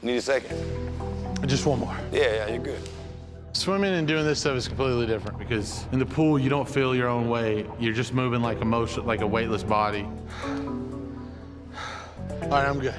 Need a second? Just one more. Yeah, you're good. Swimming and doing this stuff is completely different because in the pool, you don't feel your own weight. You're just moving like a weightless body. All right, I'm good.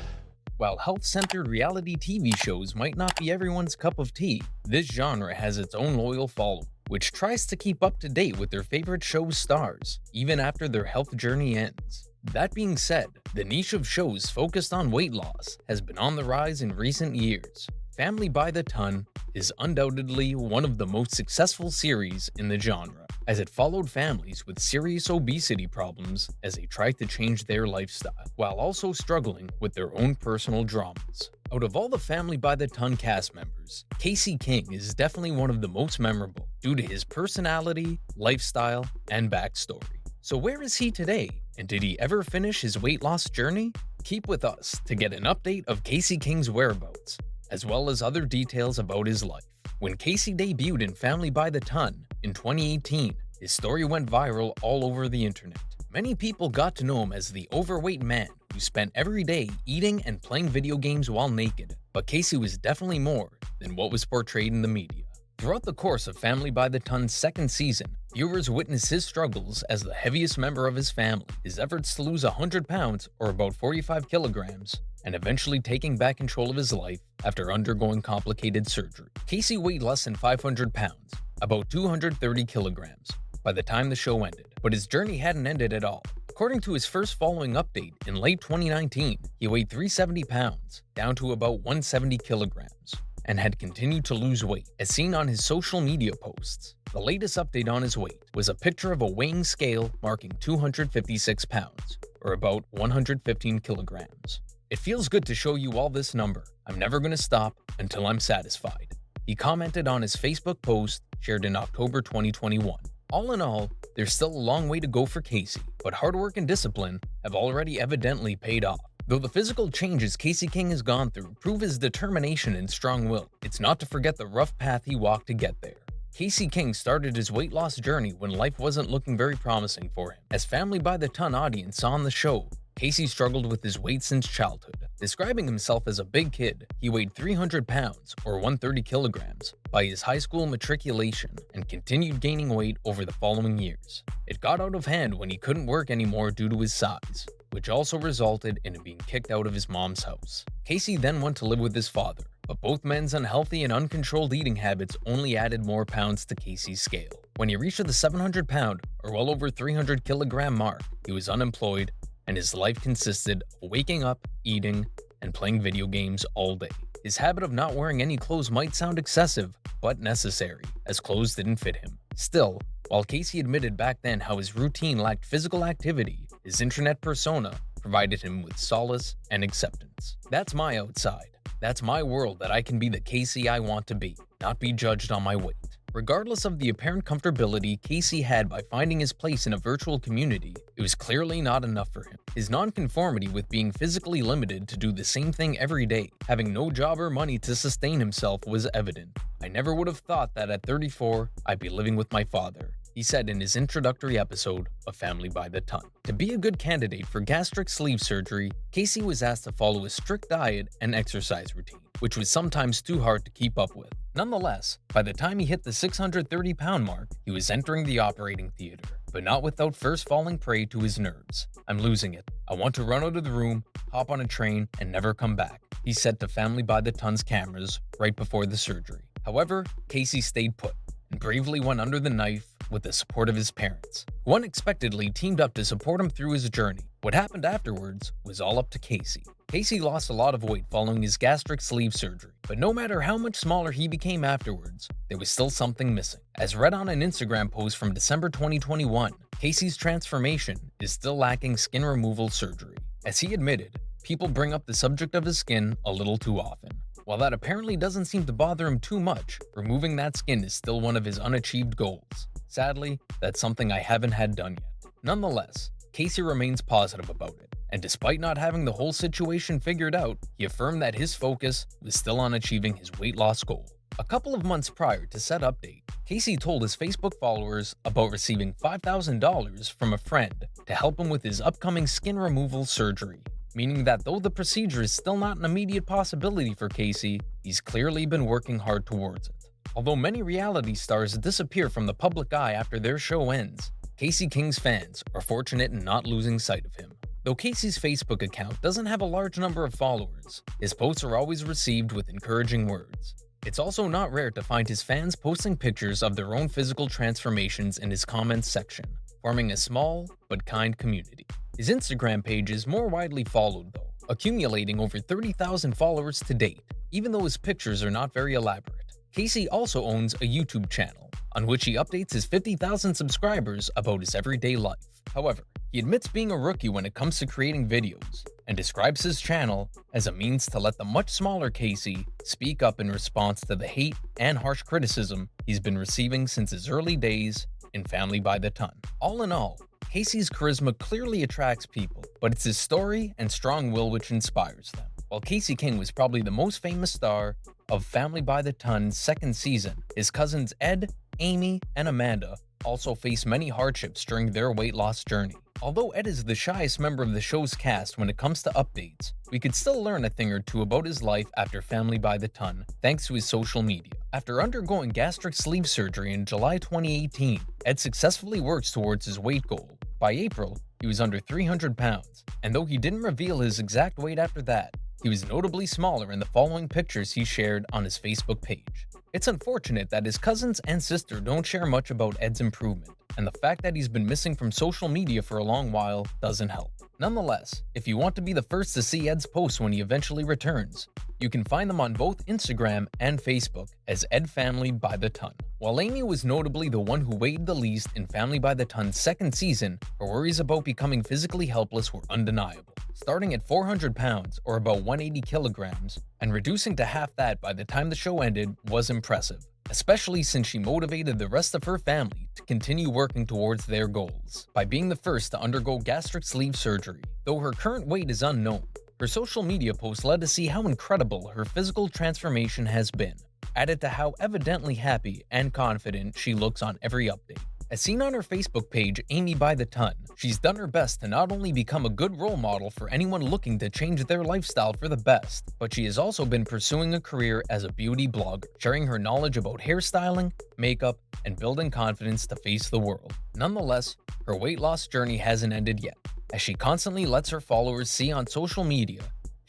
While health-centered reality TV shows might not be everyone's cup of tea, this genre has its own loyal following, which tries to keep up to date with their favorite show's stars, even after their health journey ends. That being said, the niche of shows focused on weight loss has been on the rise in recent years. Family by the Ton is undoubtedly one of the most successful series in the genre, as it followed families with serious obesity problems as they tried to change their lifestyle, while also struggling with their own personal dramas. Out of all the Family by the Ton cast members, Casey King is definitely one of the most memorable due to his personality, lifestyle, and backstory. So where is he today, and did he ever finish his weight loss journey? Keep with us to get an update of Casey King's whereabouts, as well as other details about his life. When Casey debuted in Family by the Ton in 2018, his story went viral all over the internet. Many people got to know him as the overweight man who spent every day eating and playing video games while naked, but Casey was definitely more than what was portrayed in the media. Throughout the course of Family by the Ton's second season, viewers witnessed his struggles as the heaviest member of his family, his efforts to lose 100 pounds or about 45 kilograms, and eventually taking back control of his life after undergoing complicated surgery. Casey weighed less than 500 pounds, about 230 kilograms, by the time the show ended, but his journey hadn't ended at all. According to his first following update in late 2019, he weighed 370 pounds, down to about 170 kilograms, and had continued to lose weight, as seen on his social media posts. The latest update on his weight was a picture of a weighing scale marking 256 pounds, or about 115 kilograms. "It feels good to show you all this number. I'm never gonna stop until I'm satisfied," he commented on his Facebook post shared in October 2021. All in all, there's still a long way to go for Casey, but hard work and discipline have already evidently paid off. Though the physical changes Casey King has gone through prove his determination and strong will, it's not to forget the rough path he walked to get there. Casey King started his weight loss journey when life wasn't looking very promising for him. As Family by the Ton audience saw on the show, Casey struggled with his weight since childhood. Describing himself as a big kid, he weighed 300 pounds, or 130 kilograms, by his high school matriculation and continued gaining weight over the following years. It got out of hand when he couldn't work anymore due to his size, which also resulted in him being kicked out of his mom's house. Casey then went to live with his father, but both men's unhealthy and uncontrolled eating habits only added more pounds to Casey's scale. When he reached the 700 pound, or well over 300 kilogram mark, he was unemployed, and his life consisted of waking up, eating, and playing video games all day. His habit of not wearing any clothes might sound excessive, but necessary, as clothes didn't fit him. Still, while Casey admitted back then how his routine lacked physical activity, his internet persona provided him with solace and acceptance. That's my outside. That's my world that I can be the Casey I want to be, not be judged on my weight. Regardless of the apparent comfortability Casey had by finding his place in a virtual community, it was clearly not enough for him. His nonconformity with being physically limited to do the same thing every day, having no job or money to sustain himself, was evident. "I never would have thought that at 34, I'd be living with my father," he said in his introductory episode of Family by the Ton. To be a good candidate for gastric sleeve surgery, Casey was asked to follow a strict diet and exercise routine, which was sometimes too hard to keep up with. Nonetheless, by the time he hit the 630-pound mark, he was entering the operating theater, but not without first falling prey to his nerves. "I'm losing it. I want to run out of the room, hop on a train, and never come back," he said to Family by the Ton's cameras right before the surgery. However, Casey stayed put and bravely went under the knife with the support of his parents, who unexpectedly teamed up to support him through his journey. What happened afterwards was all up to Casey. Casey lost a lot of weight following his gastric sleeve surgery, but no matter how much smaller he became afterwards, there was still something missing. As read on an Instagram post from December 2021, Casey's transformation is still lacking skin removal surgery. As he admitted, people bring up the subject of his skin a little too often. While that apparently doesn't seem to bother him too much, removing that skin is still one of his unachieved goals. Sadly, that's something I haven't had done yet. Nonetheless, Casey remains positive about it, and despite not having the whole situation figured out, he affirmed that his focus was still on achieving his weight loss goal. A couple of months prior to said update, Casey told his Facebook followers about receiving $5,000 from a friend to help him with his upcoming skin removal surgery. meaning that though the procedure is still not an immediate possibility for Casey, he's clearly been working hard towards it. Although many reality stars disappear from the public eye after their show ends, Casey King's fans are fortunate in not losing sight of him. Though Casey's Facebook account doesn't have a large number of followers, his posts are always received with encouraging words. It's also not rare to find his fans posting pictures of their own physical transformations in his comments section, forming a small but kind community. His Instagram page is more widely followed though, accumulating over 30,000 followers to date, even though his pictures are not very elaborate. Casey also owns a YouTube channel, on which he updates his 50,000 subscribers about his everyday life. However, he admits being a rookie when it comes to creating videos, and describes his channel as a means to let the much smaller Casey speak up in response to the hate and harsh criticism he's been receiving since his early days in Family by the Ton. All in all, Casey's charisma clearly attracts people, but it's his story and strong will which inspires them. While Casey King was probably the most famous star of Family by the Ton's second season, his cousins Ed, Amy, and Amanda also faced many hardships during their weight loss journey. Although Ed is the shyest member of the show's cast when it comes to updates, we could still learn a thing or two about his life after Family by the Ton, thanks to his social media. After undergoing gastric sleeve surgery in July 2018, Ed successfully works towards his weight goal. By April, he was under 300 pounds, and though he didn't reveal his exact weight after that, he was notably smaller in the following pictures he shared on his Facebook page. It's unfortunate that his cousins and sister don't share much about Ed's improvement, and the fact that he's been missing from social media for a long while doesn't help. Nonetheless, if you want to be the first to see Ed's posts when he eventually returns, you can find them on both Instagram and Facebook as Ed Family by the Ton. While Amy was notably the one who weighed the least in Family by the Ton's second season, her worries about becoming physically helpless were undeniable. Starting at 400 pounds, or about 180 kilograms, and reducing to half that by the time the show ended was impressive, especially since she motivated the rest of her family to continue working towards their goals by being the first to undergo gastric sleeve surgery. Though her current weight is unknown, her social media posts led to see how incredible her physical transformation has been, added to how evidently happy and confident she looks on every update. As seen on her Facebook page, Amy by the Ton, she's done her best to not only become a good role model for anyone looking to change their lifestyle for the best, but she has also been pursuing a career as a beauty blogger, sharing her knowledge about hairstyling, makeup, and building confidence to face the world. Nonetheless, her weight loss journey hasn't ended yet, as she constantly lets her followers see on social media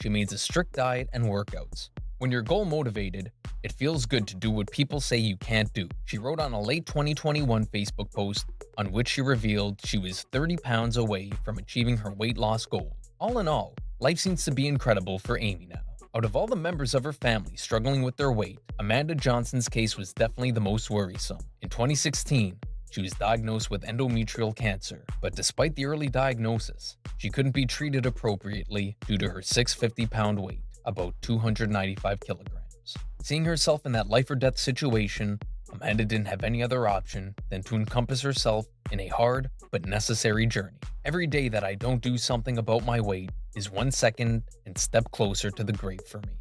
she maintains a strict diet and workouts. When you're goal motivated, it feels good to do what people say you can't do, she wrote on a late 2021 Facebook post on which she revealed she was 30 pounds away from achieving her weight loss goal. All in all, life seems to be incredible for Amy now. Out of all the members of her family struggling with their weight, Amanda Johnson's case was definitely the most worrisome. In 2016, she was diagnosed with endometrial cancer, but despite the early diagnosis, she couldn't be treated appropriately due to her 650-pound weight, about 295 kilograms. Seeing herself in that life or death situation, Amanda didn't have any other option than to encompass herself in a hard but necessary journey. Every day that I don't do something about my weight is 1 second and step closer to the grave for me.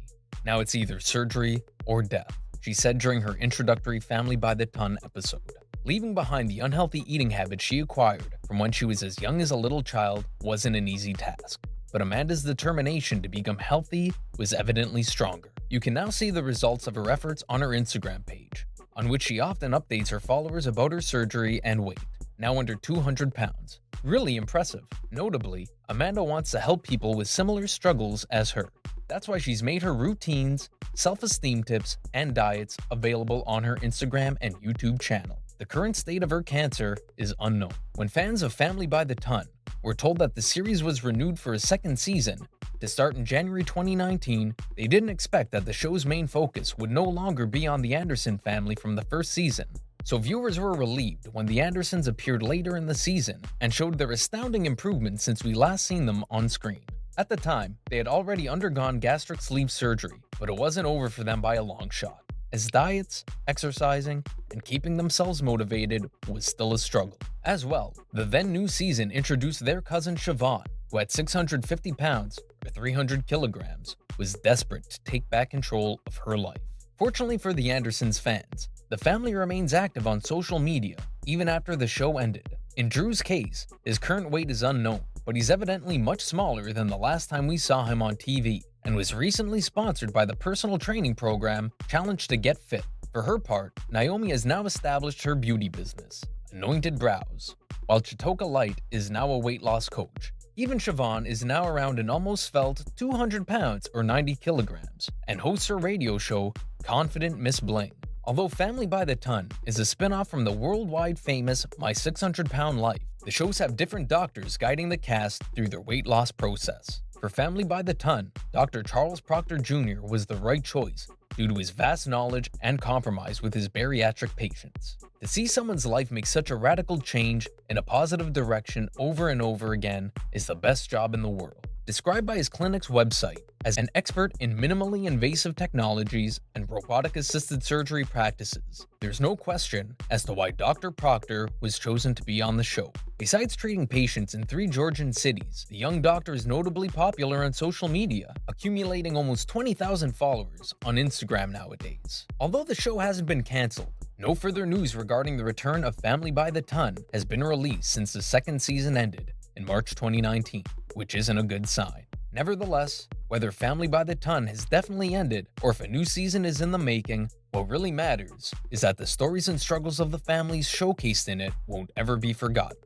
Now it's either surgery or death, she said during her introductory Family by the Ton episode. Leaving behind the unhealthy eating habits she acquired from when she was as young as a little child wasn't an easy task, but Amanda's determination to become healthy was evidently stronger. You can now see the results of her efforts on her Instagram page, on which she often updates her followers about her surgery and weight, now under 200 pounds. Really impressive. Notably, Amanda wants to help people with similar struggles as her. That's why she's made her routines, self-esteem tips, and diets available on her Instagram and YouTube channel. The current state of her cancer is unknown. When fans of Family by the Ton were told that the series was renewed for a second season to start in January 2019, they didn't expect that the show's main focus would no longer be on the Anderson family from the first season. So viewers were relieved when the Andersons appeared later in the season and showed their astounding improvements since we last seen them on screen. At the time, they had already undergone gastric sleeve surgery, but it wasn't over for them by a long shot, as diets, exercising, and keeping themselves motivated was still a struggle. As well, the then new season introduced their cousin Siobhan, who at 650 pounds, or 300 kilograms, was desperate to take back control of her life. Fortunately for the Andersons' fans, the family remains active on social media even after the show ended. In Drew's case, his current weight is unknown, but he's evidently much smaller than the last time we saw him on TV, and was recently sponsored by the personal training program Challenge to Get Fit. For her part, Naomi has now established her beauty business, Anointed Brows, while Chitoka Light is now a weight loss coach. Even Siobhan is now around an almost svelte 200 pounds or 90 kilograms, and hosts her radio show Confident Miss Bling. Although Family by the Ton is a spin-off from the worldwide famous My 600 Pound Life, the shows have different doctors guiding the cast through their weight loss process. For Family by the Ton, Dr. Charles Proctor Jr. was the right choice due to his vast knowledge and compromise with his bariatric patients. To see someone's life make such a radical change in a positive direction over and over again is the best job in the world. Described by his clinic's website as an expert in minimally invasive technologies and robotic-assisted surgery practices, there's no question as to why Dr. Proctor was chosen to be on the show. Besides treating patients in 3 Georgian cities, the young doctor is notably popular on social media, accumulating almost 20,000 followers on Instagram nowadays. Although the show hasn't been cancelled, no further news regarding the return of Family by the Ton has been released since the second season ended in March 2019, which isn't a good sign. Nevertheless, whether Family by the Ton has definitely ended or if a new season is in the making, what really matters is that the stories and struggles of the families showcased in it won't ever be forgotten.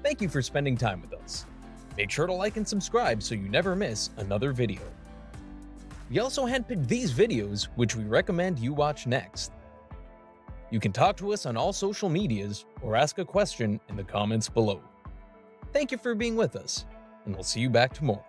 Thank you for spending time with us. Make sure to like and subscribe so you never miss another video. We also handpicked these videos, which we recommend you watch next. You can talk to us on all social medias or ask a question in the comments below. Thank you for being with us, and we'll see you back tomorrow.